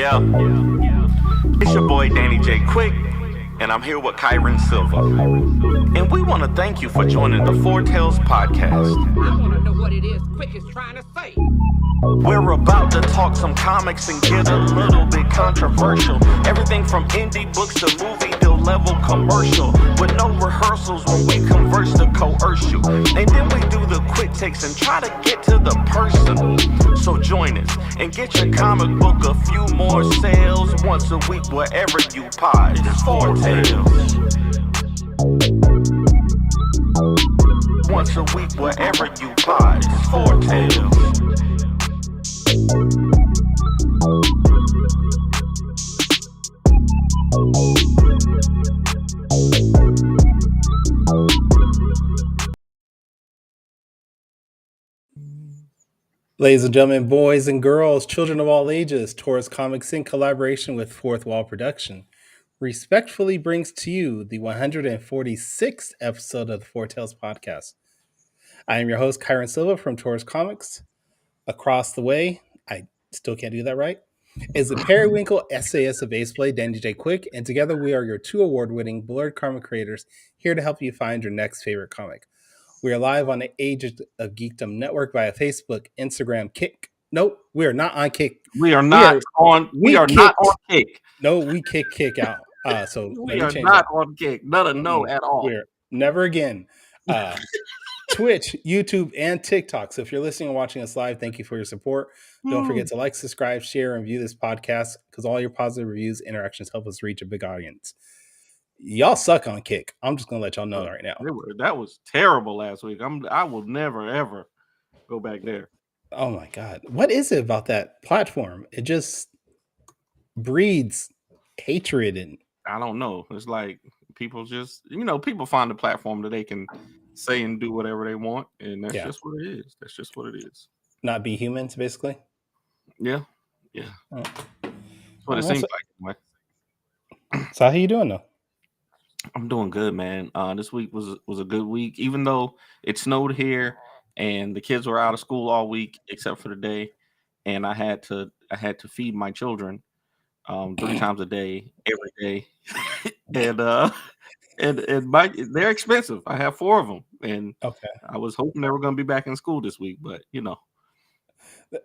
Yeah, it's your boy Danny J. Quick, and I'm here with Kyron Silva. And we want to thank you for joining the Four Tales podcast. I want to know what it is Quick is trying to say. We're about to talk some comics and get a little bit controversial. Everything from indie books to movie deal level commercial. With no rehearsals when we converse to coerce you. And then we do the quick takes and try to get to the person. So join us and get your comic book a few more sales once a week wherever you pod. It's Four Tales. Once a week wherever you pod. It's Four Tales. Ladies and gentlemen, boys and girls, children of all ages, Taurus Comics in collaboration with Fourth Wall Production respectfully brings to you the 146th episode of the Four Tales podcast. I am your host, Kyron Silva from Taurus Comics. Across the way, I still can't do that right, is the periwinkle essayist of Aceblade, Danny J. Quick, and together we are your two award-winning Blurred Karma creators here to help you find your next favorite comic. We are live on the Age of Geekdom network via Facebook, Instagram, Kick. Nope, we are not on Kick. We are not on Kick. No, we kick out. So we are not on Kick. No at all. We're never again. Twitch, YouTube, and TikTok. So if you're listening and watching us live, thank you for your support. Don't forget to like, subscribe, share, and view this podcast because all your positive reviews, interactions help us reach a big audience. Y'all suck on Kick. I'm just gonna let y'all know right now. That was terrible last week. I will never ever go back there. Oh my god, what is it about that platform? It just breeds hatred, and I don't know. It's like people just people find a platform that they can say and do whatever they want, and that's just what it is. That's just what it is. Not be humans, basically. Yeah. Oh. That's what it seems like. So how you doing though? I'm doing good, man. This week was a good week, even though it snowed here and the kids were out of school all week except for the day, and I had to feed my children 3 times a day, every day, and they're expensive. I have 4 of them, and I was hoping they were going to be back in school this week, but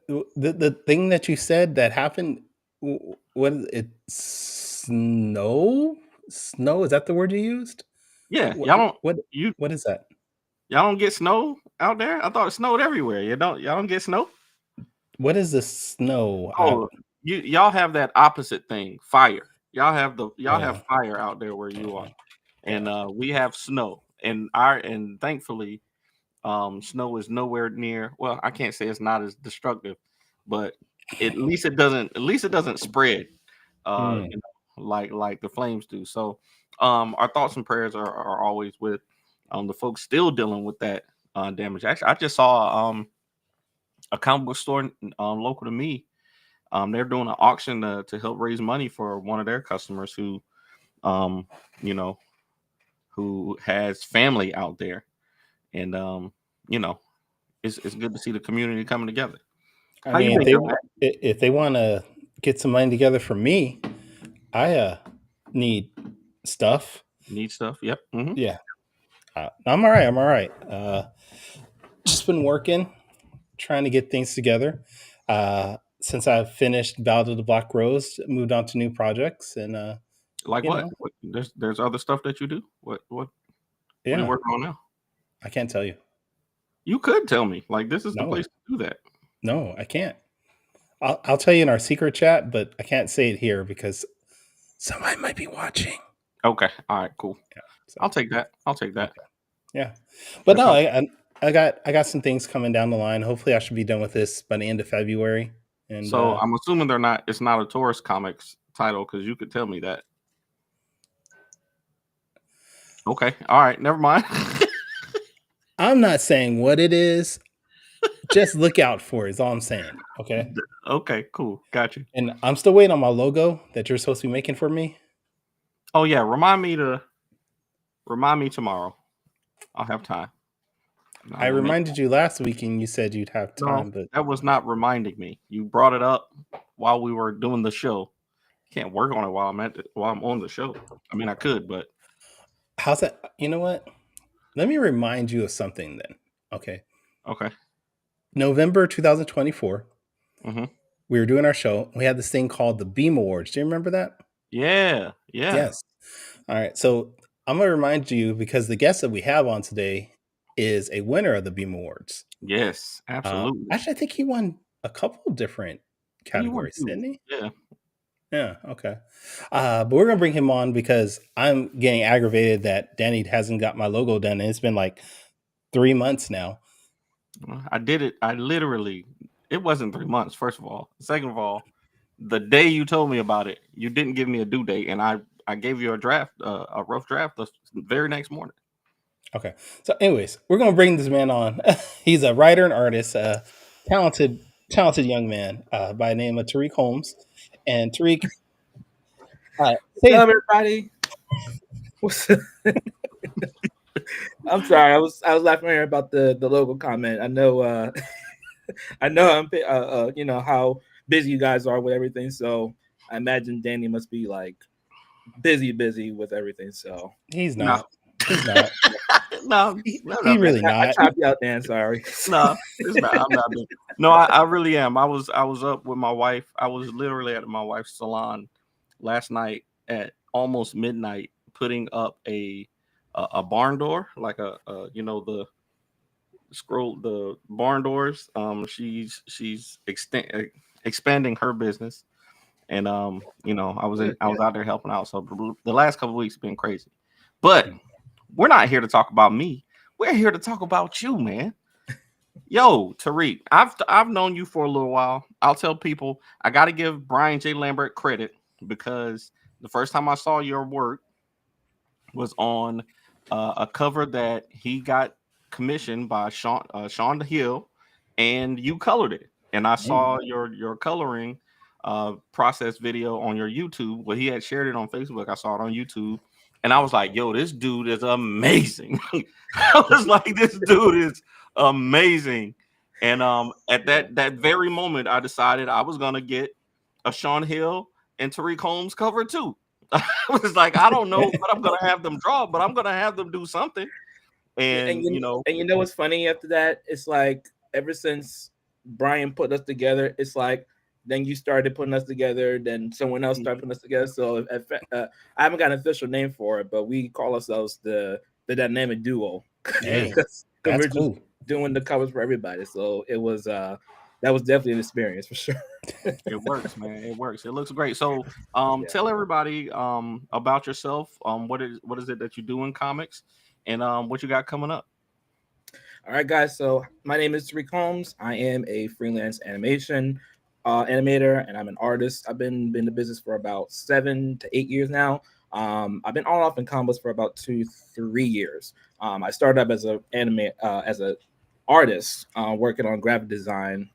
the thing that you said that happened, what is it? Snow, is that the word you used? Yeah, y'all don't. What is that? Y'all don't get snow out there? I thought it snowed everywhere. Y'all don't get snow? What is the snow? Oh, y'all have that opposite thing, fire. Y'all have fire out there where you are, and we have snow. And thankfully, snow is nowhere near. Well, I can't say it's not as destructive, but at least it doesn't spread. Like the flames do. So our thoughts and prayers are always with the folks still dealing with that damage. Actually, I just saw a comic book store local to me. They're doing an auction to help raise money for one of their customers who has family out there, and it's good to see the community coming together. I mean, if they want to get some money together for me, I need stuff. Yep. Mm-hmm. Yeah. I'm all right. Just been working, trying to get things together. Since I've finished Ballad of the Black Rose, moved on to new projects, and like what? There's other stuff that you do. What? Yeah. What are you working on now? I can't tell you. You could tell me. Like, this is the place to do that. No, I can't. I'll tell you in our secret chat, but I can't say it here because somebody might be watching. Okay. All right. Cool. Yeah, so. I'll take that. Okay. Yeah. But I got some things coming down the line. Hopefully I should be done with this by the end of February. And so I'm assuming it's not a Taurus Comics title because you could tell me that. Okay. All right. Never mind. I'm not saying what it is. Just look out for it is all I'm saying. Okay. Okay, cool. Got you. And I'm still waiting on my logo that you're supposed to be making for me. Oh yeah. Remind me tomorrow. I'll have time. No, I reminded you last week, and you said you'd have no, time, but that was not reminding me. You brought it up while we were doing the show. Can't work on it while I'm on the show. I mean, I could, but how's that? You know what? Let me remind you of something then. Okay. okay. November 2024, Hmm. we were doing our show. We had this thing called the Beam Awards. Do you remember that? Yeah, yeah, Yes. All right. So I'm going to remind you because the guest that we have on today is a winner of the Beam Awards. yes, absolutely. Actually, I think he won a couple different You won categories, too. didn't he? Yeah. Yeah. Okay. But we're going to bring him on because I'm getting aggravated that Danny hasn't got my logo done. And it's been like 3 months now. I did it. I literally, it wasn't 3 months, first of all. Second of all, the day you told me about it, you didn't give me a due date, and I gave you a draft, a rough draft the very next morning. Okay. So, anyways, we're going to bring this man on. He's a writer and artist, talented young man by the name of Tarik Holmes. And Tarik, What's say up, everybody? I'm sorry. I was laughing here about the logo comment. I know I know you know how busy you guys are with everything. So I imagine Danny must be like busy with everything. So he's No, not. He's not. no, He no, really I not. chopped you out, Dan. Sorry. no, it's not. I'm not. No, I really am. I was up with my wife. I was literally at my wife's salon last night at almost midnight, putting up a barn door, like a you know the barn doors. She's expanding her business, and I was out there helping out. So the last couple of weeks have been crazy, but we're not here to talk about me. We're here to talk about you, man. Yo, Tarik, I've known you for a little while. I'll tell people I got to give Brian J. Lambert credit because the first time I saw your work was on a cover that he got commissioned by Sean Hill, and you colored it. And I saw your coloring process video on your YouTube. Well, he had shared it on Facebook. I saw it on YouTube, and I was like, "Yo, this dude is amazing." I was like, "This dude is amazing." And at that very moment, I decided I was gonna get a Sean Hill and Tarik Holmes cover too. I was like, I don't know what I'm gonna have them draw, but I'm gonna have them do something. And And you know what's funny after that? It's like ever since Brian put us together, it's like then you started putting us together, then someone else started putting us together. So I haven't got an official name for it, but we call ourselves the dynamic duo. Hey, Because that's we're just cool. doing the covers for everybody. So it was that was definitely an experience for sure. it works, man. It works. It looks great. So Yeah. tell everybody about yourself. What is it that you do in comics, and what you got coming up. All right, guys. So my name is Tarik Holmes. I am a freelance animation animator, and I'm an artist. I've been in the business for about 7 to 8 years now. I've been on and off in combos for about 2-3 years. I started up as as a artist, working on graphic design,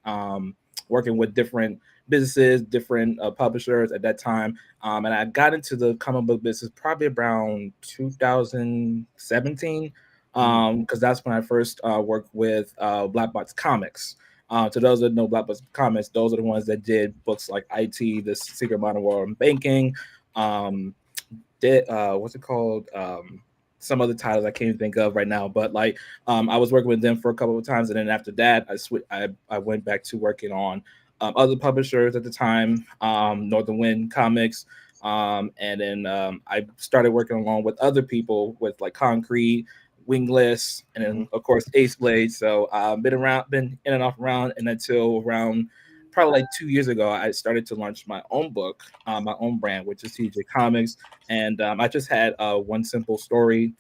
working with different businesses, different publishers at that time. And I got into the comic book business probably around 2017, because that's when I first worked with Black Box Comics. To those that know Black Box Comics, those are the ones that did books like IT, The Secret Modern World and Banking. Did what's it called? Some other titles I can't even think of right now, but like I was working with them for a couple of times, and then after that, I went back to working on other publishers at the time, Northern Wind Comics, and then I started working along with other people with like Concrete, Wingless, and then of course Ace Blade. So been in and off around, and until around probably like 2 years ago, I started to launch my own book, my own brand, which is TJ Comics. And I just had one simple story,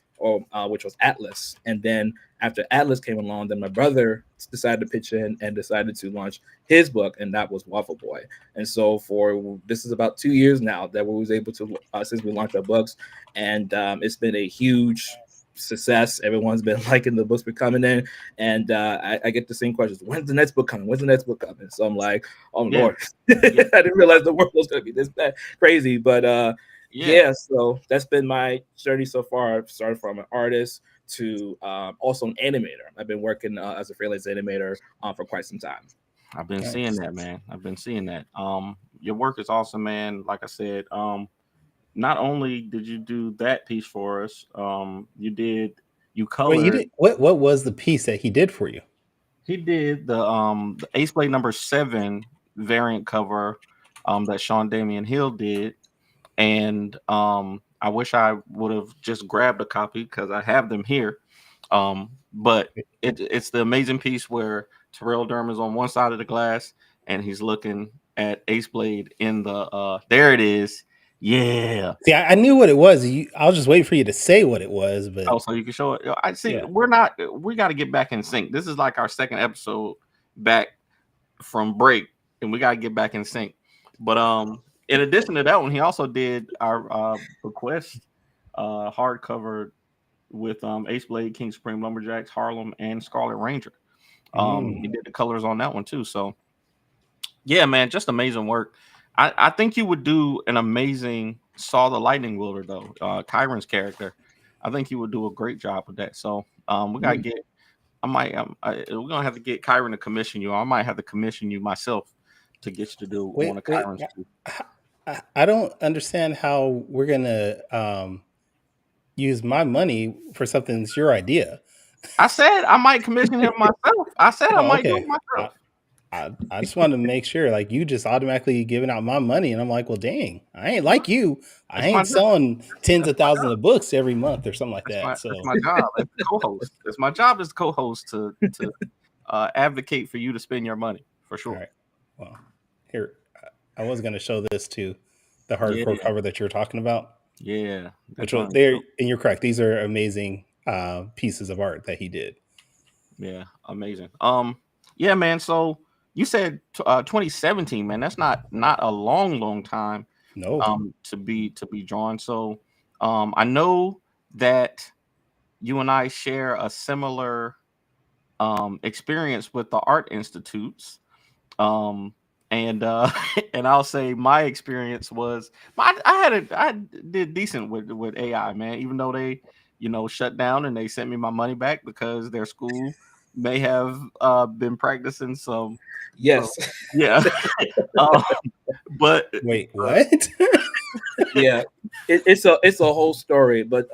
which was Atlas. And then after Atlas came along, then my brother decided to pitch in and decided to launch his book, and that was Waffle-Boy. And so this is about 2 years now that we was able to, since we launched our books, and it's been a huge success. Everyone's been liking the books we're coming in, and I get the same questions: when's the next book coming? When's the next book coming? So I'm like, oh Lord, I didn't realize the world was going to be this bad, crazy. But so that's been my journey so far. I've started from an artist to also an animator. I've been working as a freelance animator for quite some time. I've been seeing that, man. I've been seeing that. Your work is awesome, man. Like I said, not only did you do that piece for us, you colored. Wait, you did what was the piece that he did for you? He did the Ace Blade #7 variant cover that Sean Damian Hill did, and I wish I would have just grabbed a copy because I have them here. But it's the amazing piece where Terrell Durham is on one side of the glass and he's looking at Ace Blade in the there it is. Yeah. See, I knew what it was. I was just waiting for you to say what it was, but so you can show it. I see. Yeah. We got to get back in sync. This is like our second episode back from break, and we got to get back in sync. But in addition to that one, he also did our Bequest hardcover with Ace Blade, King Supreme Lumberjacks, Harlem, and Scarlet Ranger. He did the colors on that one too. So yeah, man, just amazing work. I think you would do an amazing Saw the Lightning Wielder though. Kyron's character. I think you would do a great job with that. So we gotta get. We're gonna have to get Kyron to commission you. I might have to commission you myself to get you to do one of Kyron's. I don't understand how we're gonna use my money for something that's your idea. I said I might commission him myself. I said I might do it myself. I just wanted to make sure, like, you just automatically giving out my money, and I'm like, well, dang, I ain't like you. I ain't selling tens of thousands of books every month or something like that. It's my job as the co-host. It's my job as co-host to advocate for you to spend your money for sure. All right. Well, here I was going to show this to the hardcore cover that you're talking about. Yeah, which was there, and you're correct. These are amazing pieces of art that he did. Yeah, amazing. Yeah, man. So you said 2017, man. That's not a long time. No. To be drawn. So I know that you and I share a similar experience with the art institutes. And I'll say my experience was I did decent with AI, man, even though they shut down and they sent me my money back because their school may have been practicing some. Yes. Yeah. But wait, what? Yeah, it's a whole story. But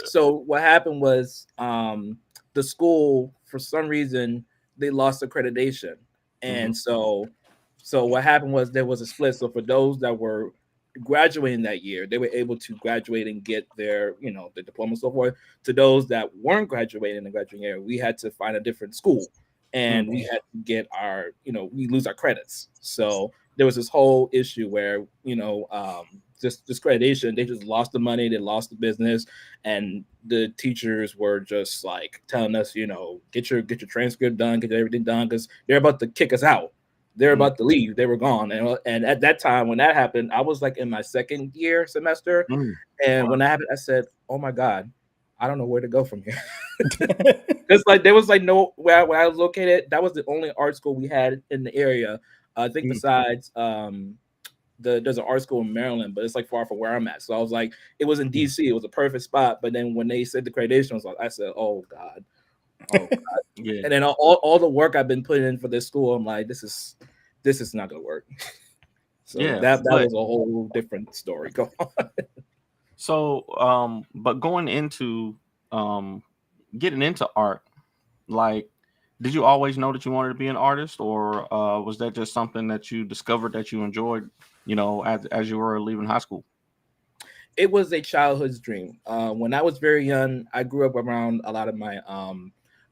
so what happened was the school, for some reason, they lost accreditation, and so what happened was there was a split. So for those that were graduating that year, they were able to graduate and get their the diploma and so forth. To those that weren't graduating in the graduating year, we had to find a different school, and we had to get our we lose our credits. So there was this whole issue where just discreditation. They just lost the money, they lost the business, and the teachers were just like telling us, get your transcript done, get everything done, because they're about to kick us out. They're about to leave. They were gone, and at that time when that happened, I was like in my second year semester, and when that happened, I said, "Oh my God, I don't know where to go from here." Because like there was like no where I was located. That was the only art school we had in the area. I think besides there's an art school in Maryland, but it's like far from where I'm at. So I was like, it was in DC. It was a perfect spot. But then when they said the accreditation was like, I said, oh God. Yeah. And then all the work I've been putting in for this school, I'm like, this is not gonna work. So that was a whole different story. Go on. So but going into getting into art, like, did you always know that you wanted to be an artist, or was that just something that you discovered that you enjoyed, as you were leaving high school? It was a childhood dream. When I was very young, I grew up around a lot of my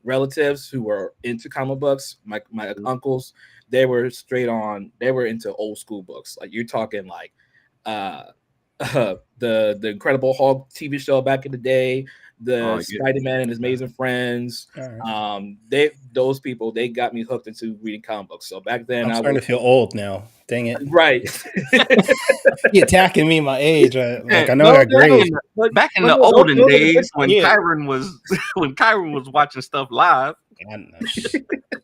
relatives who were into comic books. My uncles, they were into old school books. Like you're talking like the Incredible Hulk TV show back in the day, the Spider-Man and His Amazing Friends. Those people, they got me hooked into reading comic books. So back then, I'm starting to feel old now. Dang it! Right, you attacking me my age. Like I know I agree. Back in the olden days when Kyron was watching stuff live,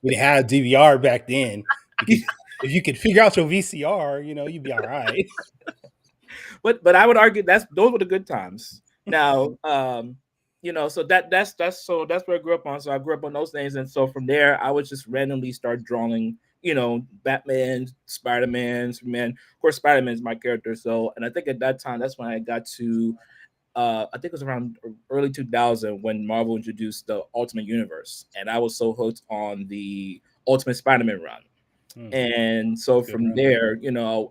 we had DVR back then. If you could figure out your VCR, you'd be all right. But I would argue those were the good times. Now, so that's where I grew up on. So I grew up on those things, and so from there, I would just randomly start drawing, Batman, Spider-Man, Superman. Of course, Spider-Man is my character. So, and I think at that time, that's when I got to, I think it was around early 2000 when Marvel introduced the Ultimate Universe, and I was so hooked on the Ultimate Spider-Man run. And so from there,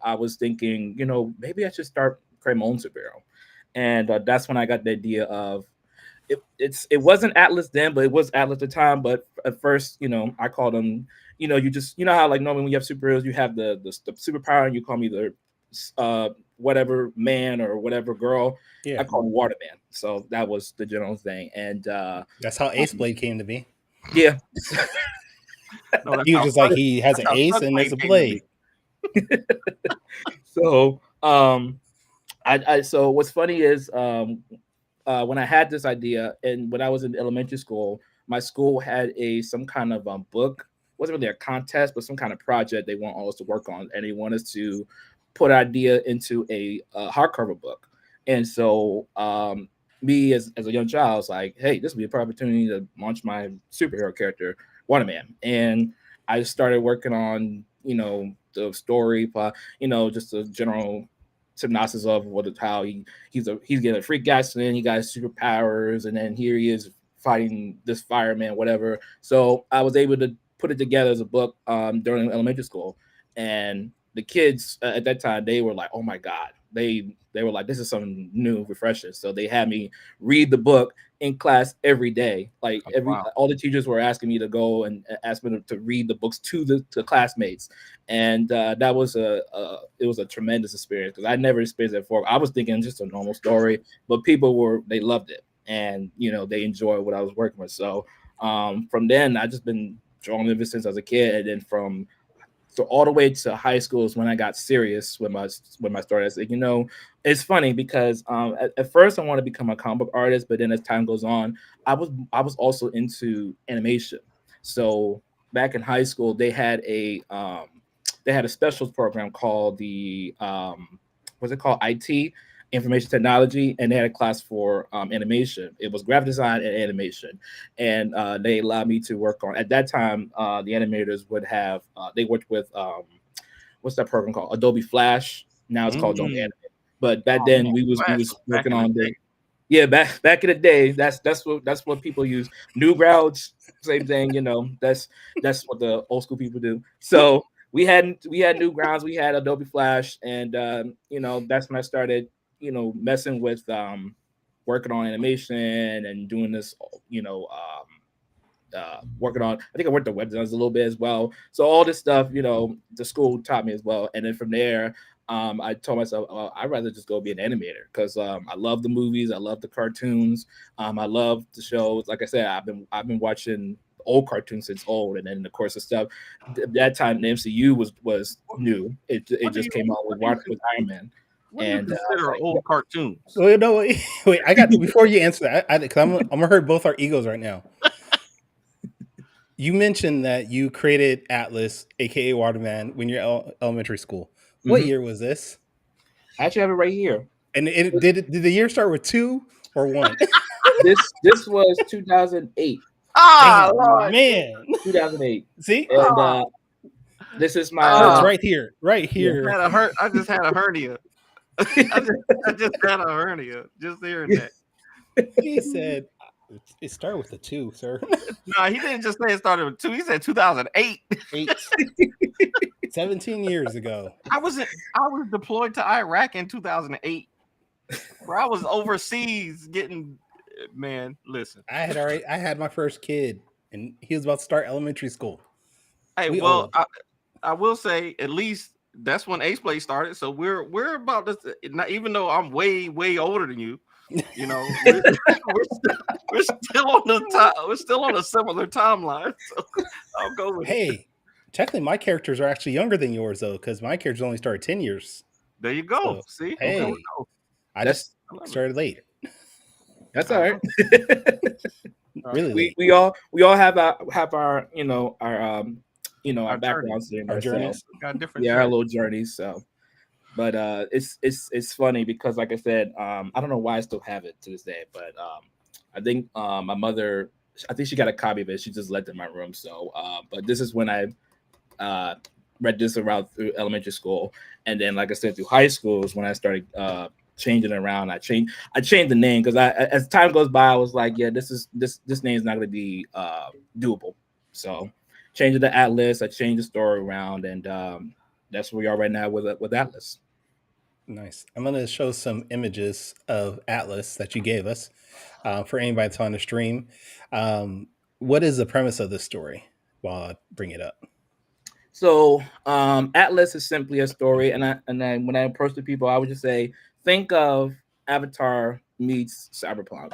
I was thinking, maybe I should start create my own superhero, and that's when I got the idea of it wasn't Atlas then, but it was Atlas at the time. But at first, I called them, you just how like normally when you have superheroes, you have the superpower, and you call me the whatever man or whatever girl. Yeah. I called Waterman. So that was the general thing, and that's how Ace Blade came to be. Yeah. No, He was just like he has an ace and there's a blade. So so what's funny is when I had this idea, and when I was in elementary school, my school had some kind of book. It wasn't really a contest, but some kind of project they want all us to work on, and they want us to put an idea into a hardcover book. And so me as a young child, I was like, hey, this would be a perfect opportunity to launch my superhero character, Waterman. And I started working on, the story, just a general synopsis of how he's getting a freak accident, he got his superpowers, and then here he is fighting this fireman, whatever. So I was able to put it together as a book during elementary school, and the kids at that time, they were like, oh my god, they were like, this is something new, refreshing. So they had me read the book in class every day. Like all the teachers were asking me to go and ask me to read the books to the classmates, and that was it was a tremendous experience because I never experienced it before. I was thinking just a normal story, but people they loved it, and they enjoyed what I was working with. So from then, I just been drawing ever since I was a kid, and then so all the way to high school is when I got serious with my story. I said, it's funny because at first I wanted to become a comic book artist, but then as time goes on, I was also into animation. So back in high school, they had a specials program called the what's it called, IT, information technology, and they had a class for animation. It was graphic design and animation, and they allowed me to work on. At that time, the animators would have they worked with what's that program called? Adobe Flash. Now it's called Adobe Animate. But back then we was working on back in the day. That's what people use. Newgrounds, same thing. That's what the old school people do. So we had Newgrounds, we had Adobe Flash, and that's when I started messing with working on animation and doing this, working on, I think I worked on web designs a little bit as well. So all this stuff, the school taught me as well. And then from there, I told myself, I'd rather just go be an animator because I love the movies, I love the cartoons, I love the shows. Like I said, I've been watching old cartoons since old, and then in the course of stuff, that time the MCU was new. It just came out with Iron Man. What do you consider old cartoons? Wait, no, wait. I got before you answer that, because I'm gonna hurt both our egos right now. You mentioned that you created Atlas, aka Waterman, when you're elementary school. What year was this? I actually have it right here. And did the year start with 2 or 1? This was 2008. Damn, man, 2008. See, and this is my. It's right here, right here. I just had a hernia. I just had a hernia just hearing that. He said it started with a 2, sir. No, he didn't just say it started with 2. He said 2008. 17 years ago. I was deployed to Iraq in 2008. Where I was overseas getting. Man, listen. I had my first kid, and he was about to start elementary school. Hey, I will say at least that's when Ace Blade started. So we're about to, even though I'm way older than you, we're still on the time. We're still on a similar timeline. So I'll go with. Hey, technically, my characters are actually younger than yours though, because my characters only started 10 years. There you go. So, see, hey, I just started late. That's all right. Really, we all have our our backgrounds and our journeys. Got different our little journeys. So, but it's funny because, like I said, I don't know why I still have it to this day, but I think my mother, I think she got a copy of it. She just left it in my room. So, but this is when I uh, read this around through elementary school, and then like I said, through high school is when I started changing it around. I changed the name because as time goes by, I was like, yeah, this name is not going to be doable. So, changed it to Atlas. I changed the story around, and that's where we are right now with Atlas. Nice. I'm going to show some images of Atlas that you gave us for anybody that's on the stream. What is the premise of this story while I bring it up? So Atlas is simply a story, and then when I approach the people, I would just say, think of Avatar meets Cyberpunk.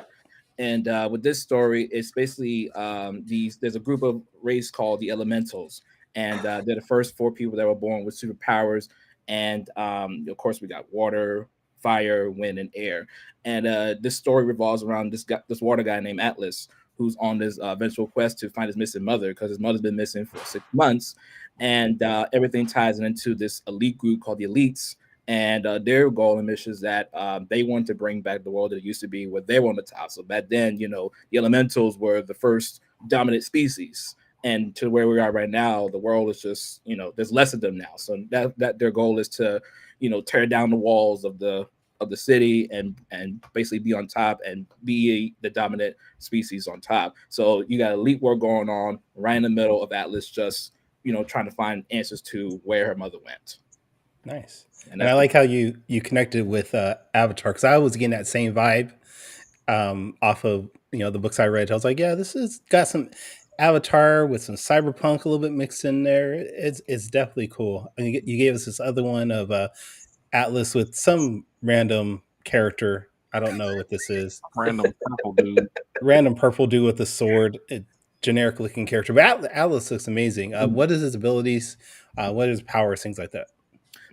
And with this story, it's basically there's a group of race called the Elementals, and they're the first four people that were born with superpowers. And of course, we got water, fire, wind, and air. And this story revolves around this water guy named Atlas, who's on this eventual quest to find his missing mother because his mother's been missing for 6 months. And everything ties into this elite group called the Elites. And their goal and mission is that they want to bring back the world that it used to be where they were on the top. So back then, the elementals were the first dominant species. And to where we are right now, the world is just, there's less of them now. So that their goal is to, tear down the walls of the city and basically be on top and be the dominant species on top. So you got elite war going on right in the middle of Atlas, just trying to find answers to where her mother went. Nice. And I like how you connected with Avatar, because I was getting that same vibe off of the books I read. I was like, yeah, this has got some Avatar with some cyberpunk a little bit mixed in there. It's definitely cool. I mean, you gave us this other one of Atlas with some random character. I don't know what this is. Random purple dude. Random purple dude with a sword. Generic looking character, but Atlas looks amazing. What is his abilities? What is his powers? Things like that.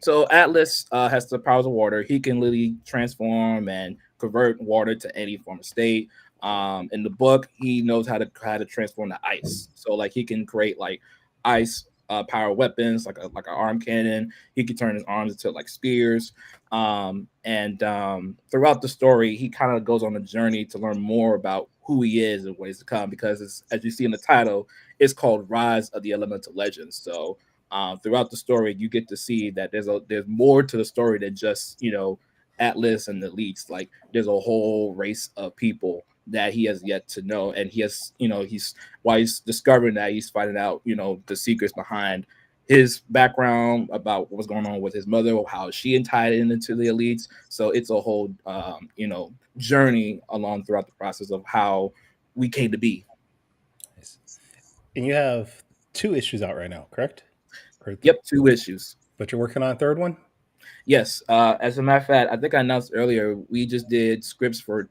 So Atlas has the powers of water. He can literally transform and convert water to any form of state. In the book, he knows how to transform to ice. So like he can create like ice power weapons, like an arm cannon. He can turn his arms into like spears. And throughout the story, he kind of goes on a journey to learn more about who he is and what is to come. Because as you see in the title, it's called Rise of the Elemental Legends. So throughout the story, you get to see that there's more to the story than just Atlas and the elites. Like there's a whole race of people that he has yet to know, and he has while he's discovering that, he's finding out the secrets behind his background about what was going on with his mother, how she tied into the elites. So it's a whole journey along throughout the process of how we came to be. Nice. And you have 2 issues out right now, correct? Yep, 2 issues. But you're working on a 3rd one? Yes. As a matter of fact, I think I announced earlier, we just did scripts for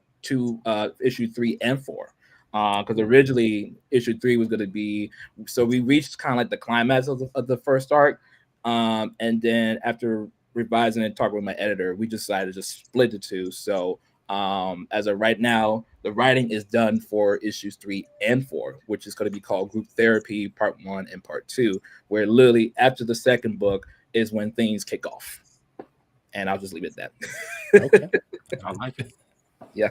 issue 3 and 4. Because originally issue 3 was going to be, so we reached kind of like the climax of the first arc. And then after revising and talking with my editor, we decided to just split the 2. So as of right now, the writing is done for issues 3 and 4, which is going to be called Group Therapy Part 1 and Part 2, where literally after the second book is when things kick off. And I'll just leave it at that. Okay. I like it. Yeah.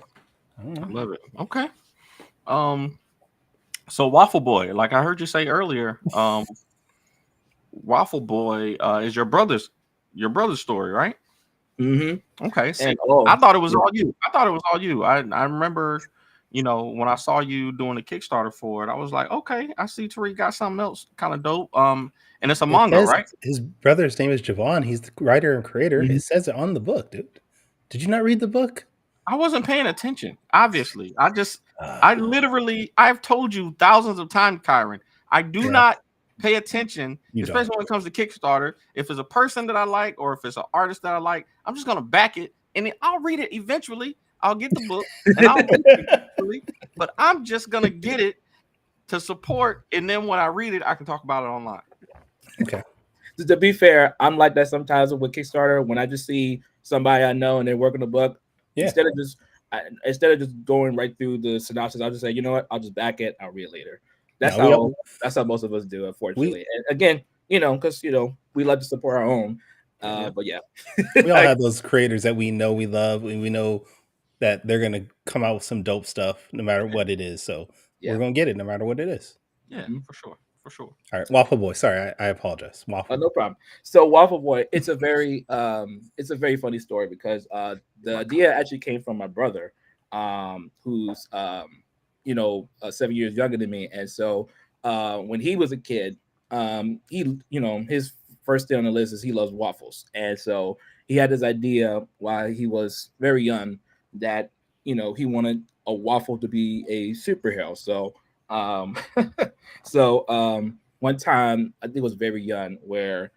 I love it. Okay. So Waffle-Boy, like I heard you say earlier, Waffle-Boy is your brother's story, right? Mm-hmm. Okay. See, I thought it was all you. I remember, when I saw you doing the Kickstarter for it, I was like, okay, I see Tarik got something else kind of dope. And it's a manga, right? His brother's name is Javon. He's the writer and creator. Mm-hmm. It says it on the book, dude. Did you not read the book? I wasn't paying attention, obviously. I've told you thousands of times, Kyron, I do not pay attention, especially when it comes to Kickstarter. If it's a person that I like or if it's an artist that I like, I'm just going to back it, and then I'll read it eventually. I'll get the book, and I'll read it eventually, but I'm just going to get it to support, and then when I read it, I can talk about it online. Okay. To be fair, I'm like that sometimes with Kickstarter. When I just see somebody I know and they're working the book, instead of just going right through the synopsis, I'll just say, you know what, I'll just back it. I'll read it later. That's how most of us do, unfortunately. And again, because we like to support our own. But yeah, we all have those creators that we know we love, and we know that they're gonna come out with some dope stuff no matter what it is. So Yeah. we're gonna get it no matter what it is. Yeah, Mhm. for sure, for sure. All right, Waffle Boy. Sorry, I apologize. Waffle No Boy. problem. So Waffle Boy, it's a very funny story because the idea actually came from my brother, who's 7 years younger than me, and so when he was a kid, he his first thing on the list is he loves waffles, and so he had this idea while he was very young that he wanted a waffle to be a superhero. So um, one time I think it was very young where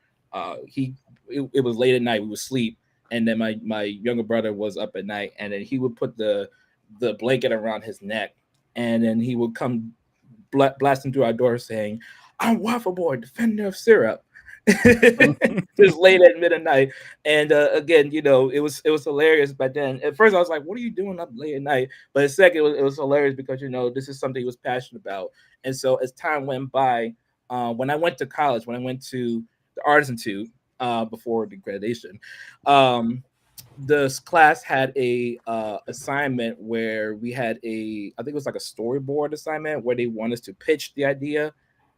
it was late at night, we would sleep, and then my younger brother was up at night, and then he would put the blanket around his neck, and then he would come blasting through our door saying, "I'm Waffle Boy, defender of syrup." Just late at midnight, and again, it was hilarious. But then at first I was like, "What are you doing up late at night?" But second, it was hilarious because this is something he was passionate about. And so as time went by, when I went to college, when I went to the Arts Institute before the graduation, um, this class had a assignment where we had I think it was like a storyboard assignment where they want us to pitch the idea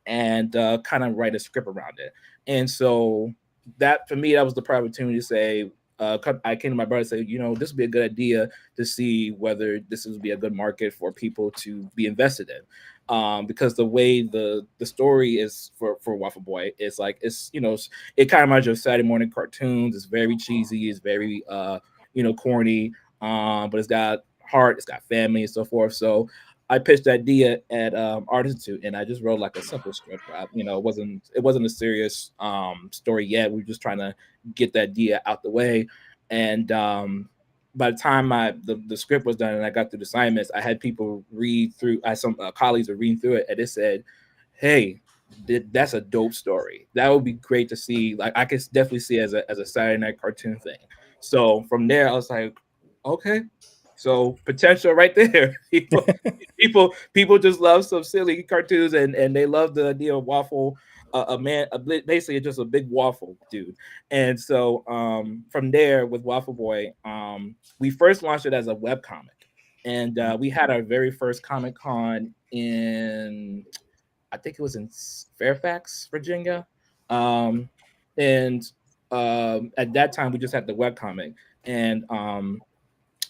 and kind of write a script around it. And so that for me, that was the prime opportunity to say, I came to my brother and say, this would be a good idea to see whether this would be a good market for people to be invested in. Because the way the story is for Waffle Boy is like it kind of reminds you of Saturday morning cartoons. It's very cheesy. It's very corny. But it's got heart. It's got family and so forth. So I pitched the idea at Art Institute, and I just wrote like a simple script. It wasn't a serious story yet. We were just trying to get the idea out the way, and by the time the script was done and I got through the assignments, I had people read through. I had some colleagues were reading through it, and it said, "Hey, that's a dope story. That would be great to see. Like I could definitely see it as a Saturday night cartoon thing." So from there, I was like, "Okay." So potential right there. People just love some silly cartoons, and they love the idea of waffle. A man, basically just a big waffle dude. And so from there with Waffle Boy, we first launched it as a web comic, and we had our very first Comic Con in, I think it was in Fairfax, Virginia, um, and at that time we just had the web comic, and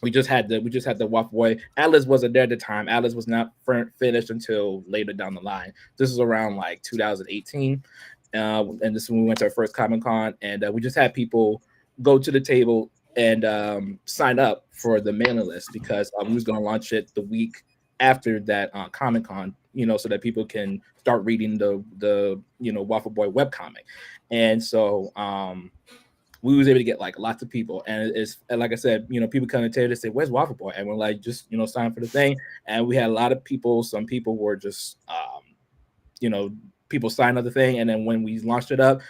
we just had the Waffle Boy. Atlas wasn't there at the time. Atlas was not finished until later down the line. This was around like 2018, and this is when we went to our first Comic Con, and we just had people go to the table and sign up for the mailing list because we was going to launch it the week after that Comic Con, so that people can start reading the Waffle Boy webcomic, and so we was able to get like lots of people, and and like I said, people come to tell you, they say, "Where's Waffle Boy?" And we're like, just sign for the thing, and we had a lot of people. Some people were just you know people signed up the thing, and then when we launched it up,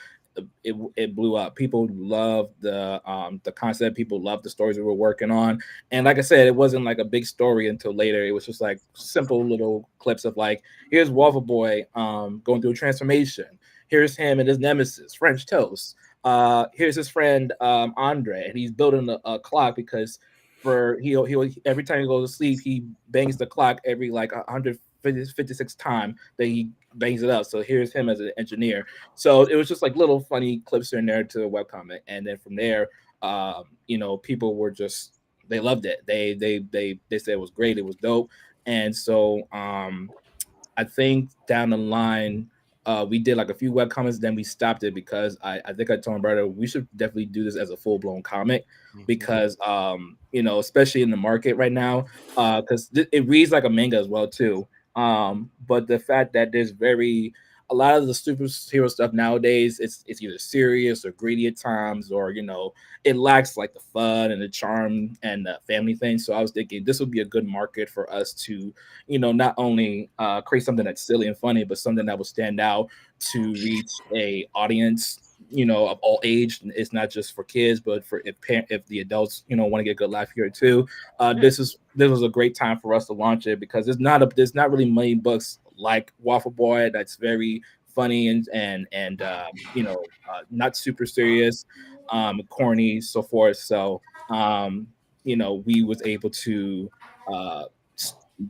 it blew up. People loved the concept. People loved the stories we were working on, and like I said, it wasn't like a big story until later. It was just like simple little clips of like, here's Waffle Boy going through a transformation. Here's him and his nemesis, French Toast. Here's his friend Andre, and he's building a clock because he'll every time he goes to sleep, he bangs the clock every like 156 time that he bangs it up. So here's him as an engineer. So it was just like little funny clips in there to the webcomic, and then from there, people were just they loved it. They said it was great, it was dope, and so I think down the line, we did like a few web comics, then we stopped it because I think I told my brother we should definitely do this as a full blown comic because especially in the market right now, because it reads like a manga as well too. But the fact that there's a lot of the superhero stuff nowadays, it's either serious or greedy at times, or it lacks like the fun and the charm and the family thing. So I was thinking this would be a good market for us to not only create something that's silly and funny, but something that will stand out to reach a audience, of all age. It's not just for kids, but for if the adults, want to get a good laugh here too. This was a great time for us to launch it because there's not really many books like Waffle Boy that's very funny and not super serious, corny, so forth. So we was able to uh,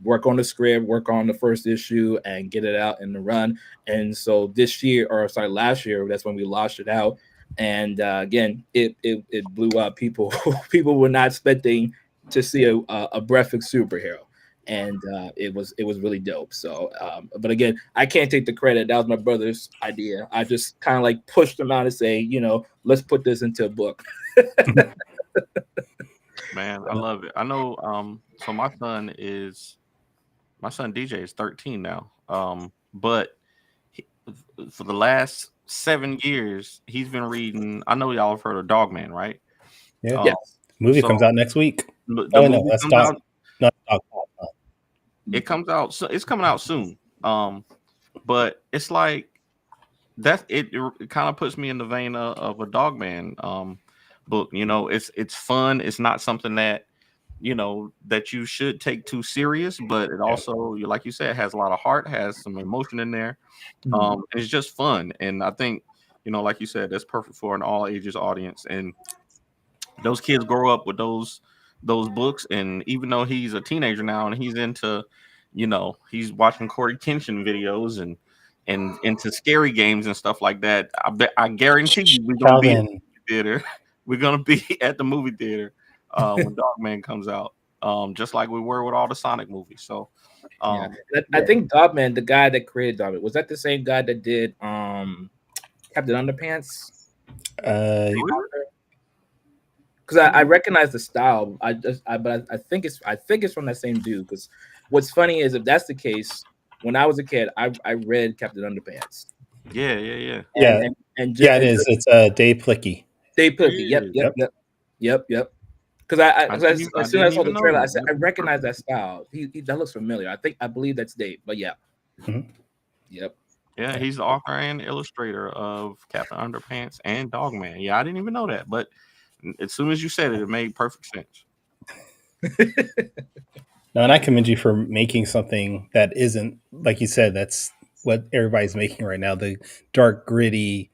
work on the script, work on the first issue, and get it out in the run. And so this year, or sorry, last year, that's when we launched it out. And again, it blew up. People people were not expecting to see a breathtaking superhero, and it was really dope. So, but again, I can't take the credit. That was my brother's idea. I just kind of like pushed him out and say, let's put this into a book. Man, I love it. I know. So my son DJ is 13 now. But for the last 7 years, he's been reading. I know y'all have heard of Dogman, right? Yeah. Yes. Movie So comes out next week. the Oh movie no, that's comes Dog. out. Not Dog. It comes out. So it's coming out soon. But it's like that. It kind of puts me in the vein of a Dogman book. It's fun. It's not something that that you should take too serious, but it also, like you said, has a lot of heart, has some emotion in there. It's just fun, and I think like you said, that's perfect for an all ages audience. And those kids grow up with those books, and even though he's a teenager now and he's into he's watching Corey Kenshin videos and into scary games and stuff like that, I guarantee you we're gonna be at the theater. We're gonna be at the movie theater when Dogman comes out, just like we were with all the Sonic movies. So I think Dogman, the guy that created Dogman, was that the same guy that did Captain Underpants? Because I recognize the style. But I think it's from that same dude. Because what's funny is, if that's the case, when I was a kid, I read Captain Underpants. Yeah. It is. It's Dave Plicky. Dave Plicky. Yep. Because as soon as I saw the trailer, I said, I recognize that style. He that looks familiar. I believe that's Dave. But yeah. Mm-hmm. Yep. Yeah, he's the author and illustrator of Captain Underpants and Dogman. Yeah, I didn't even know that, but as soon as you said it, it made perfect sense. No, and I commend you for making something that isn't, like you said, that's what everybody's making right now. The dark, gritty,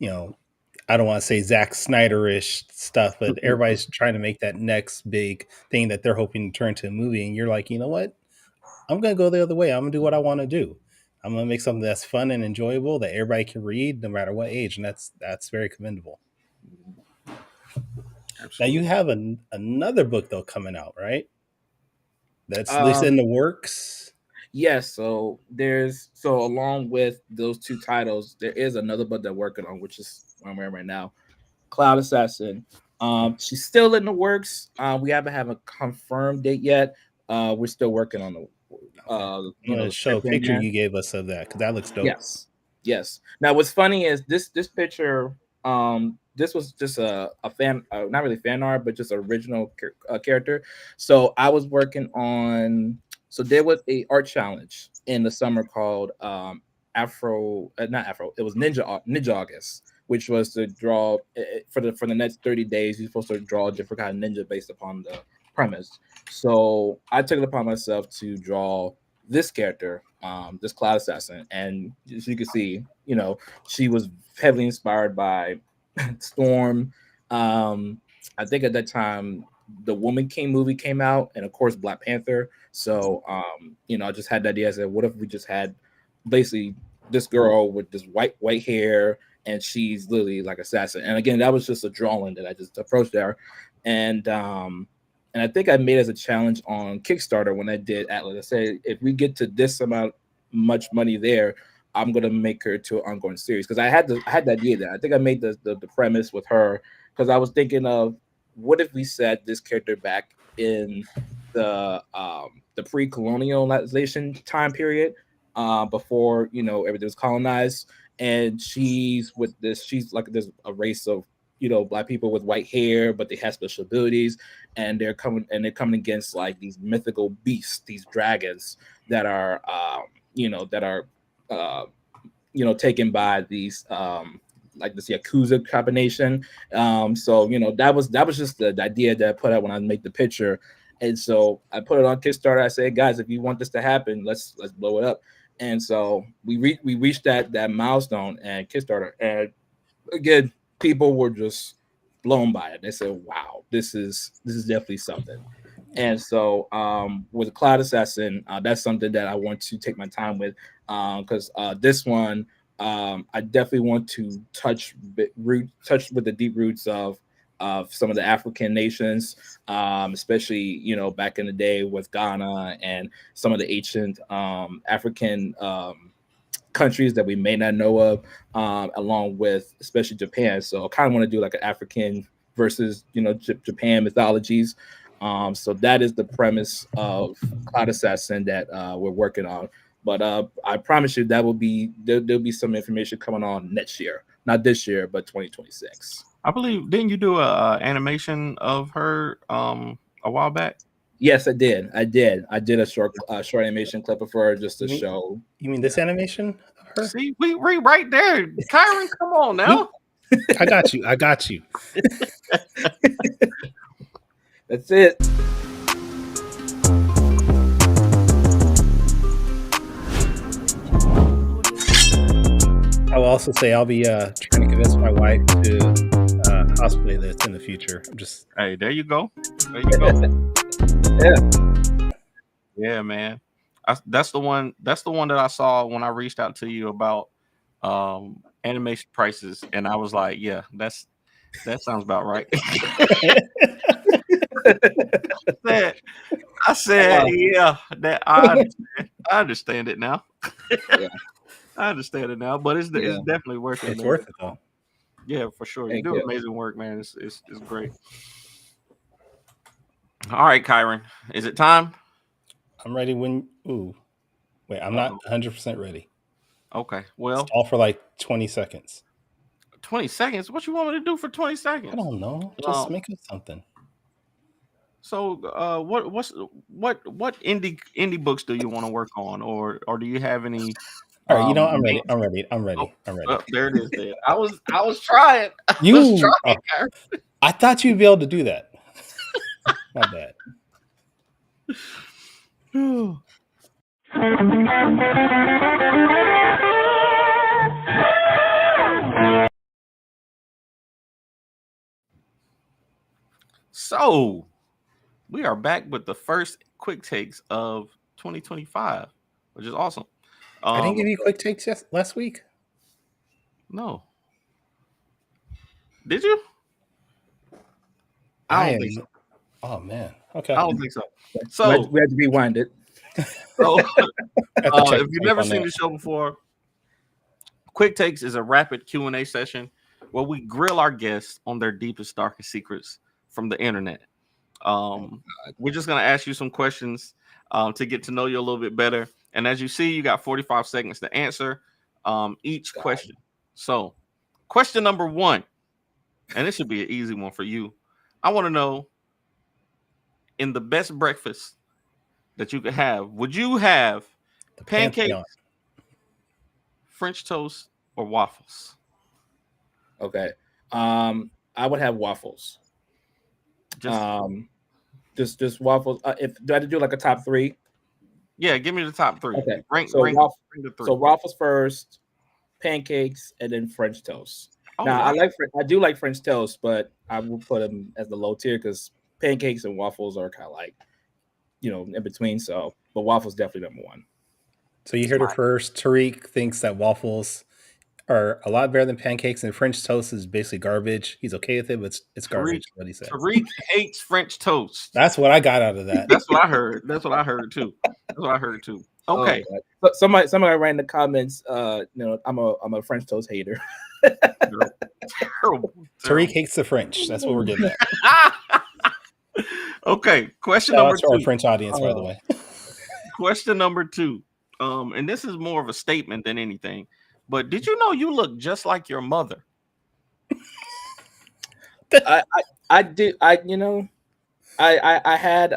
I don't want to say Zack Snyder-ish stuff, but everybody's trying to make that next big thing that they're hoping to turn to a movie. And you're like, you know what? I'm going to go the other way. I'm going to do what I want to do. I'm going to make something that's fun and enjoyable that everybody can read no matter what age. And that's very commendable. Absolutely. Now you have another book though coming out, right? That's at least in the works. Yes. So along with those two titles, there is another book they're working on, which is what I'm wearing right now, Cloud Assassin. She's still in the works. We haven't have a confirmed date yet. We're still working on the show a picture you gave us of that, because that looks dope. Yes. Now what's funny is this picture. This was just a fan, not really fan art, but just original character. So I was working on. So there was a art challenge in the summer called not Afro. It was Ninja August, which was to draw for the next 30 days. You're supposed to draw a different kind of ninja based upon the premise. So I took it upon myself to draw this character, this Cloud Assassin, and as you can see, she was heavily inspired by Storm. I think at that time the Woman King movie came out, and of course Black Panther. So I just had the idea. I said, what if we just had basically this girl with this white hair, and she's literally like assassin. And again, that was just a drawing that I just approached there. And I think I made it as a challenge on Kickstarter when I did Atlas. I said, if we get to this amount much money there, I'm gonna make her to an ongoing series. Because I had the idea there. I think I made the premise with her, because I was thinking of, what if we set this character back in the pre-colonialization time period, before everything was colonized, and she's like there's a race of Black people with white hair, but they have special abilities, and they're coming against like these mythical beasts, these dragons that are taken by these like this Yakuza combination. So that was just the idea that I put out when I made the picture. And so I put it on Kickstarter. I said, guys, if you want this to happen, let's blow it up. And so we reached that milestone and Kickstarter. And again, people were just blown by it. They said, "Wow, this is definitely something." And so with Cloud Assassin, that's something that I want to take my time with because this one I definitely want to touch with the deep roots of some of the African nations, especially back in the day with Ghana and some of the ancient African countries that we may not know of, along with especially Japan. So I kind of want to do like an African versus Japan mythologies. So that is the premise of Cloud Assassin that we're working on. But I promise you that there'll be some information coming on next year, not this year, but 2026. I believe, didn't you do a animation of her a while back? Yes, I did. I did a short animation clip of her just to show. You mean this animation of her? See, we right there. Kyron, come on now. I got you. That's it. I will also say I'll be trying to convince my wife to cosplay this in the future. Hey, there you go. Yeah. Yeah, man. That's the one that I saw when I reached out to you about animation prices, and I was like, yeah, that sounds about right. I said, yeah, that I understand it now. Yeah. I understand it now, but it's definitely worth it. It's worth it though. Yeah, for sure. Thank You do you. amazing work, man. It's great. All right, Kyron, is it time? I'm ready when. Ooh, wait, I'm not 100% ready. Okay, well, Stall for like 20 seconds. 20 seconds? What you want me to do for 20 seconds? I don't know. Just make up something. So, what indie books do you want to work on, or do you have any? All right, I'm ready. I'm ready. Oh, there it is. There. I was trying. I thought you'd be able to do that. My bad. So, we are back with the first quick takes of 2025, which is awesome. I didn't give you quick takes last week. No. Did you? I don't think so. Oh man. Okay. I don't think so. So we had to rewind it. So, if you've never seen the show before, Quick Takes is a rapid Q&A session where we grill our guests on their deepest, darkest secrets from the internet. We're just going to ask you some questions to get to know you a little bit better. And as you see, you got 45 seconds to answer each question. So, question number 1, and this should be an easy one for you. I want to know, in the best breakfast that you could have, would you have pancakes, French toast, or waffles? Okay. I would have waffles. Just waffles. If do I have to do like a top 3? Yeah, give me the top 3. Okay. Rank the 3. So waffles first, pancakes, and then French toast. Oh, now wow. I do like French toast, but I will put them as the low tier because pancakes and waffles are kind of like, in between. So, but waffles definitely number 1. So you heard it first. Tarik thinks that waffles are a lot better than pancakes, and French toast is basically garbage. He's okay with it, but it's garbage. What he said. Tarik hates French toast. That's what I got out of that. That's what I heard. That's what I heard too. Okay. Oh, somebody write in the comments. I'm a French toast hater. Terrible. Tarik hates the French. That's what we're getting at. Okay. Question number 2. Our French audience, by the way. Question number 2. And this is more of a statement than anything. But did you know you look just like your mother? I did. I had.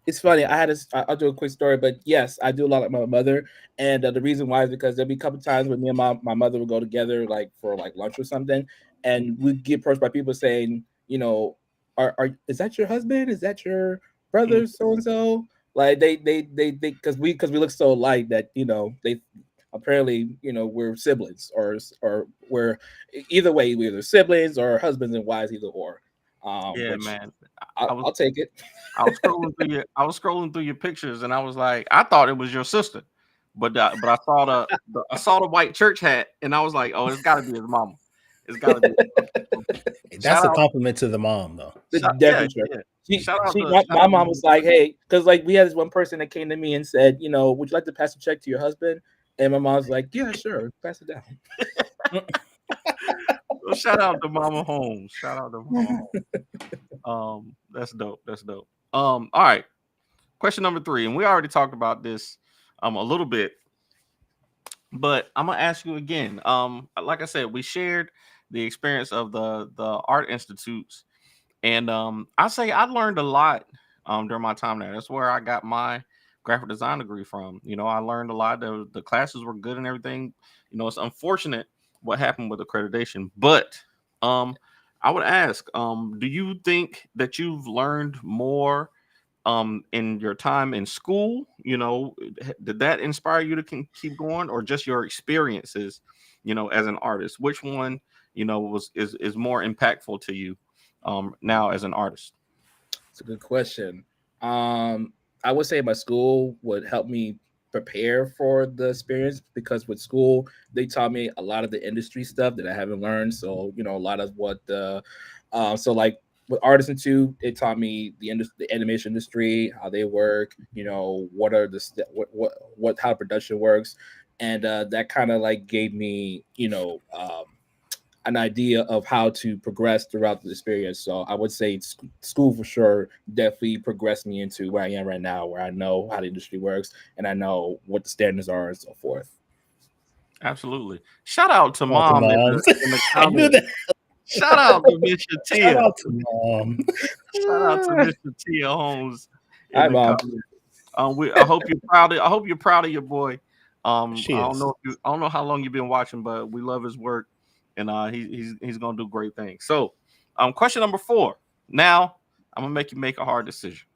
It's funny. I'll do a quick story, but yes, I do a lot like my mother. And the reason why is because there'd be a couple times when me and my mother would go together, like for like lunch or something, and we'd get approached by people saying, is that your husband? Is that your brother? So and so. Like they because we look so alike that they apparently, we're siblings, or we're either way, we're either siblings or husbands and wives, either or. Yeah, Which man. I'll take it. I was scrolling through your pictures, and I was like, I thought it was your sister, but I saw I saw the white church hat, and I was like, oh, it's got to be his mama. It's got to be. That's Shout a out, compliment to the mom, though. yeah, Definitely true. yeah. Shout out to My mom was like, hey, because like we had this one person that came to me and said, would you like to pass a check to your husband? And my mom's like, yeah, sure, pass it down. well, shout out to Mama Holmes. Shout out to Mama Holmes. That's dope. That's dope. All right. Question number 3, and we already talked about this a little bit, but I'm gonna ask you again. Like I said, we shared the experience of the art institutes, and I say I learned a lot during my time there. That's where I got my graphic design degree from. I learned a lot. The classes were good and everything. It's unfortunate what happened with accreditation, but I would ask, do you think that you've learned more in your time in school? Did that inspire you to keep going, or just your experiences, as an artist? Which one, is more impactful to you now as an artist? It's a good question. I would say my school would help me prepare for the experience, because with school they taught me a lot of the industry stuff that I haven't learned. So a lot of what the so like with Artist Institute, it taught me the animation industry, how they work, what are the what how production works, and that kind of like gave me an idea of how to progress throughout the experience. So I would say school for sure definitely progressed me into where I am right now, where I know how the industry works and I know what the standards are and so forth. Absolutely. Shout out to Shout out to mom in moms. the I knew comments. that. Shout out to Mr. Shout Tia. out to mom. Shout out to Mr. Tia Holmes in Hi, the Mom. comments. I hope you're proud. I hope you're proud of your boy. She I don't is. know. I don't know how long you've been watching, but we love his work, and he's gonna do great things. So, question number 4. Now I'm gonna make you make a hard decision.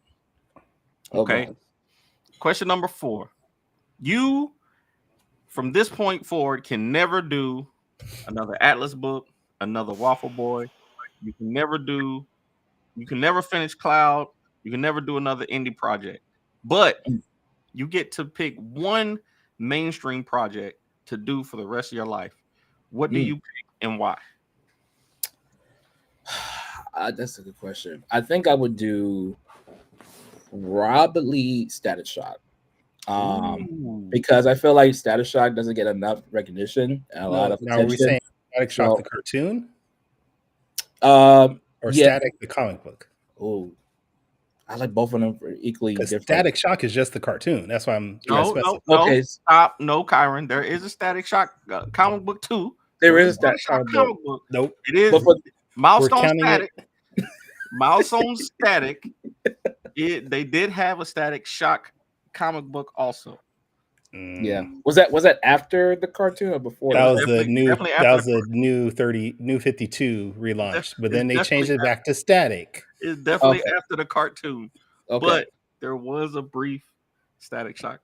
Okay. God. Question number 4. You, from this point forward, can never do another Atlas book, another Waffle Boy. You can never finish Cloud. You can never do another indie project. But you get to pick one mainstream project to do for the rest of your life. What do you pick and why? That's a good question. I think I would do probably Static Shock. Because I feel like Static Shock doesn't get enough recognition and a lot of Now, are we attention. saying Static Shock the cartoon? Or Static the comic book? Oh, I like both of them for equally different. Static Shock is just the cartoon. That's why I'm. No, okay. Stop. No, Kyron. There is a Static Shock comic book too. There is a Static Shock comic book. Nope. It is Milestone Static. Milestone Static. They did have a Static Shock comic book also. Yeah. Was that after the cartoon or before? That was the new. That was the new 52 relaunch, but then they changed it back to Static. It's definitely after the cartoon, but there was a brief Static Shock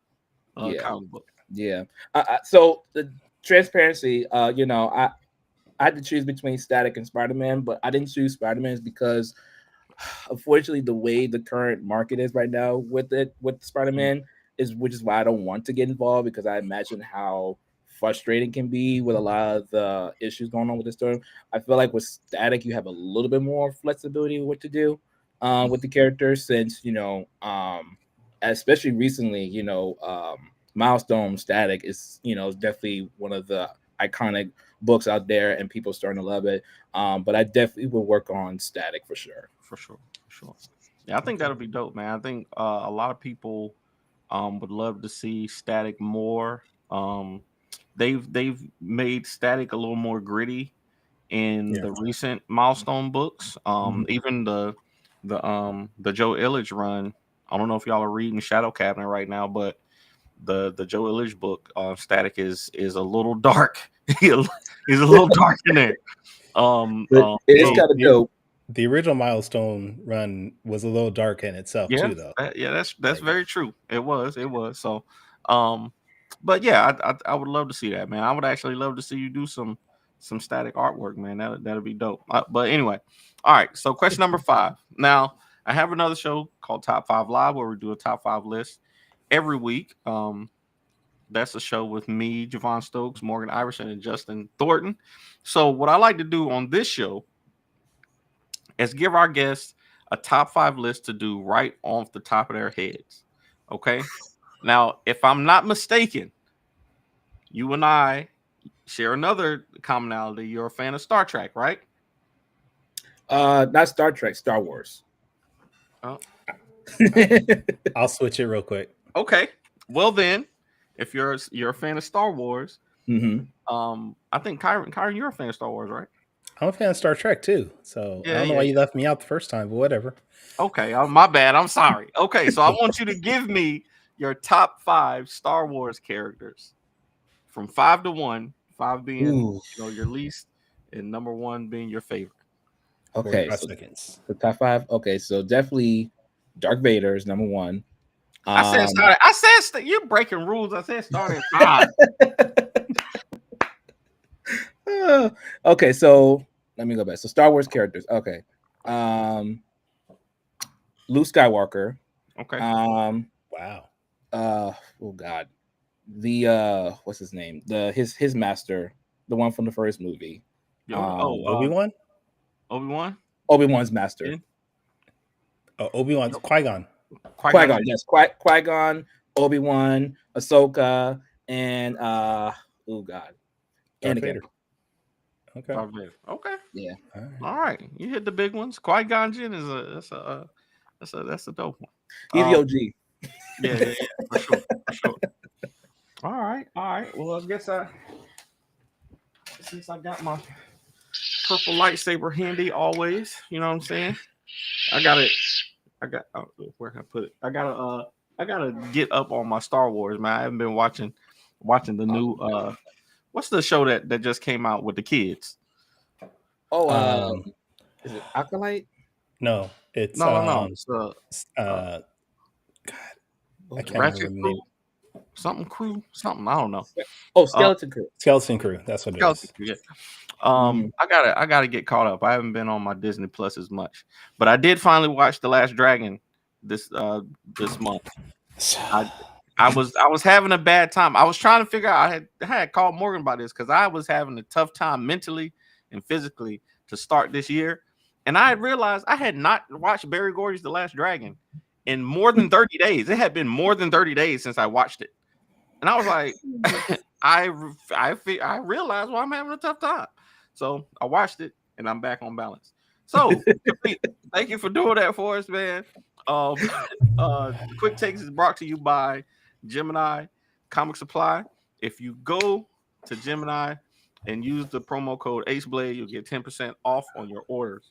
comic book. Yeah. So the transparency, I had to choose between Static and Spider-Man, but I didn't choose Spider-Man because, unfortunately, the way the current market is right now with Spider-Man which is why I don't want to get involved, because I imagine how frustrating can be with a lot of the issues going on with the story. I feel like with Static, you have a little bit more flexibility with what to do with the characters, since especially recently, Milestone Static is definitely one of the iconic books out there, and people starting to love it. But I definitely will work on Static for sure. For sure. Yeah, I think that'll be dope, man. I think a lot of people would love to see Static more. They've made Static a little more gritty in the recent Milestone books. Even the Joe Illich run. I don't know if y'all are reading Shadow Cabinet right now, but the Joe Illich book, Static is a little dark. He's a little dark in there. It is kind of dope. The original Milestone run was a little dark in itself too, though. That's very true. It was. So, But yeah, I would love to see that, man. I would actually love to see you do some static artwork, man. That'd be dope. But anyway, all right. So question number 5. Now I have another show called Top 5 Live where we do a top 5 list every week. That's a show with me, Javon Stokes, Morgan Iverson, and Justin Thornton. So what I like to do on this show is give our guests a top 5 list to do right off the top of their heads. Okay. Now, if I'm not mistaken, you and I share another commonality. You're a fan of Star Trek, right? Not Star Trek, Star Wars. Oh. I'll switch it real quick. Okay. Well then, if you're a fan of Star Wars, I think Kyron, you're a fan of Star Wars, right? I'm a fan of Star Trek too, so Yeah, I don't know why you left me out the first time, but whatever. Okay, my bad. I'm sorry. Okay, so I want you to give me your top 5 Star Wars characters from 5 to 1. 5 being your least, and number 1 being your favorite. Okay, 45 seconds. The top 5. Okay, so definitely Darth Vader is number 1. I said you're breaking rules. I said start at 5. Okay, so let me go back. So Star Wars characters. Okay. Luke Skywalker. Okay. Wow. Oh God. The what's his name? His master, the one from the first movie. Obi-Wan? Obi-Wan? Obi-Wan's master. Yeah. Oh, Obi-Wan's Qui-Gon. Qui-Gon, yes. Qui-Gon, Obi-Wan, Ahsoka, and oh God. Darth Anakin. Vader. Okay. Darth Vader. Okay. Yeah. All right. You hit the big ones. Qui-Gon Jinn is that's a dope one. He's the OG. Yeah, for sure. All right. Well, I guess since I got my purple lightsaber handy always, you know what I'm saying? Where can I put it? I gotta get up on my Star Wars, man. I haven't been watching the new what's the show that just came out with the kids? Is it Acolyte? No, it's no. It's God, I can't Ratchet remember the name. Crew, something I don't know. Oh, Skeleton Crew. Skeleton Crew. That's what it is. Yeah. I gotta get caught up. I haven't been on my Disney Plus as much, but I did finally watch The Last Dragon this month. I was having a bad time. I was trying to figure out. I had called Morgan about this because I was having a tough time mentally and physically to start this year, and I had realized I had not watched Barry Gordy's The Last Dragon in more than 30 days. It had been more than 30 days since I watched it, and I was like, I realized why I'm having a tough time. So I watched it, and I'm back on balance. So thank you for doing that for us, man. Quick Takes is brought to you by Gemini Comic Supply. If you go to Gemini and use the promo code AceBlade, you'll get 10% off on your orders.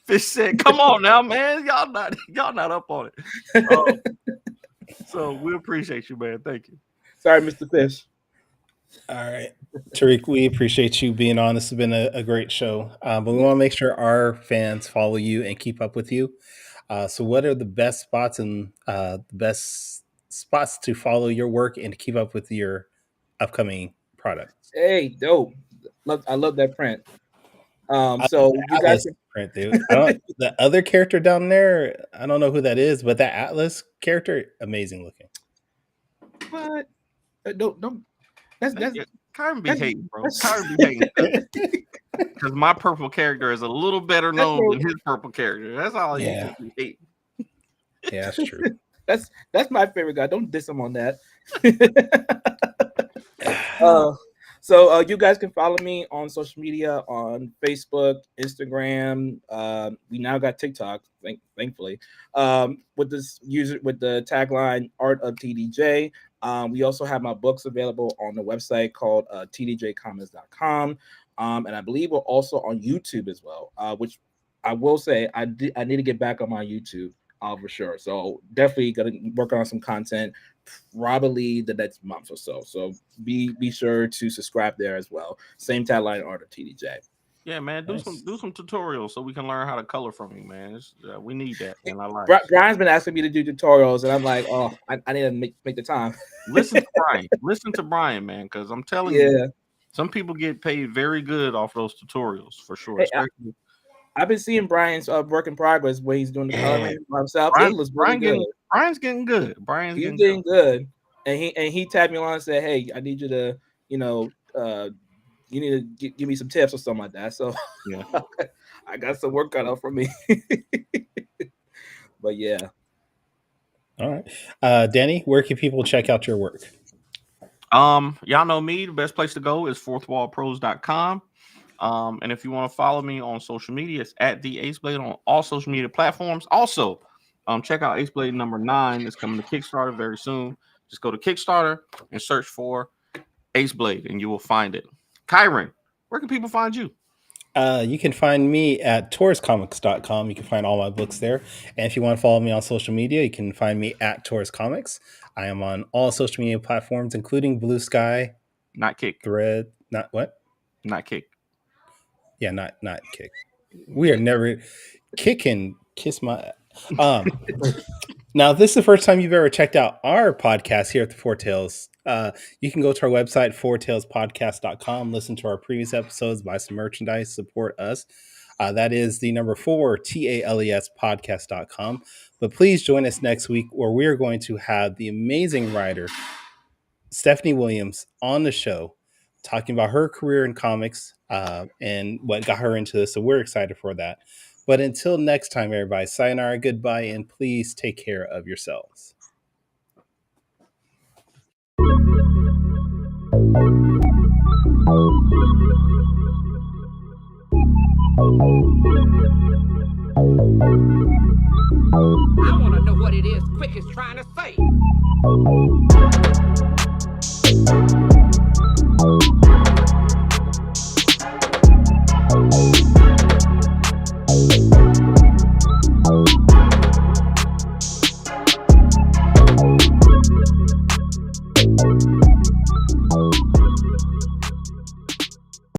Fish said, "Come on now, man, y'all not up on it." So we appreciate you, man. Thank you. Sorry, Mr. Fish. All right, Tarik, we appreciate you being on. This has been a great show, but we want to make sure our fans follow you and keep up with you. So what are the best spots and the best spots to follow your work and to keep up with your upcoming products? Hey, dope. I love that print. So you guys can print, dude. The other character down there, I don't know who that is, but that Atlas character, amazing looking. What? Don't. That's Kyron be hating, bro. Kyron be hating because my purple character is a little better known than his purple character. That's all. Yeah. He hate. Yeah, that's true. that's my favorite guy. Don't diss him on that. So you guys can follow me on social media on Facebook, Instagram. We now got TikTok, thankfully. With the tagline ArtOfTDJ. We also have my books available on the website called tdjcomics.com. And I believe we're also on YouTube as well, which I will say I need to get back on my YouTube for sure. So definitely gonna work on some content probably the next month or so. So be sure to subscribe there as well. Same tagline, ArtOfTDJ. Yeah, man, Nice. do some tutorials so we can learn how to color from you, man. We need that in our life. Brian's been asking me to do tutorials, and I'm like, oh, I need to make the time. Listen to Brian. Listen to Brian, man, because I'm telling you, some people get paid very good off those tutorials for sure. Hey, I've been seeing Brian's work in progress when he's doing the coloring by himself. It looks really good. Brian's getting good. He's getting good. And he tapped me on and said, "Hey, I need you to, you need to give me some tips or something like that." So yeah, I got some work cut out for me. But yeah. All right, Danny, where can people check out your work? Y'all know me. The best place to go is fourthwallpros.com. And if you want to follow me on social media, it's at the AceBlade on all social media platforms. Also, check out AceBlade number 9. It's coming to Kickstarter very soon. Just go to Kickstarter and search for AceBlade, and you will find it. Kyron, where can people find you? You can find me at tauruscomics.com. You can find all my books there. And if you want to follow me on social media, you can find me at Taurus Comics. I am on all social media platforms, including Blue Sky. Not Kick. Thread. Not what? Not Kick. Yeah, not Kick. We are never... Kick and kiss my... Now, if this is the first time you've ever checked out our podcast here at the Four Tails, you can go to our website, fourtailspodcast.com, listen to our previous episodes, buy some merchandise, support us. That is the number 4, TALES podcast.com. But please join us next week where we are going to have the amazing writer, Stephanie Williams, on the show, talking about her career in comics and what got her into this. So we're excited for that. But until next time, everybody, sayonara, goodbye, and please take care of yourselves. I want to know what it is Quick is trying to say.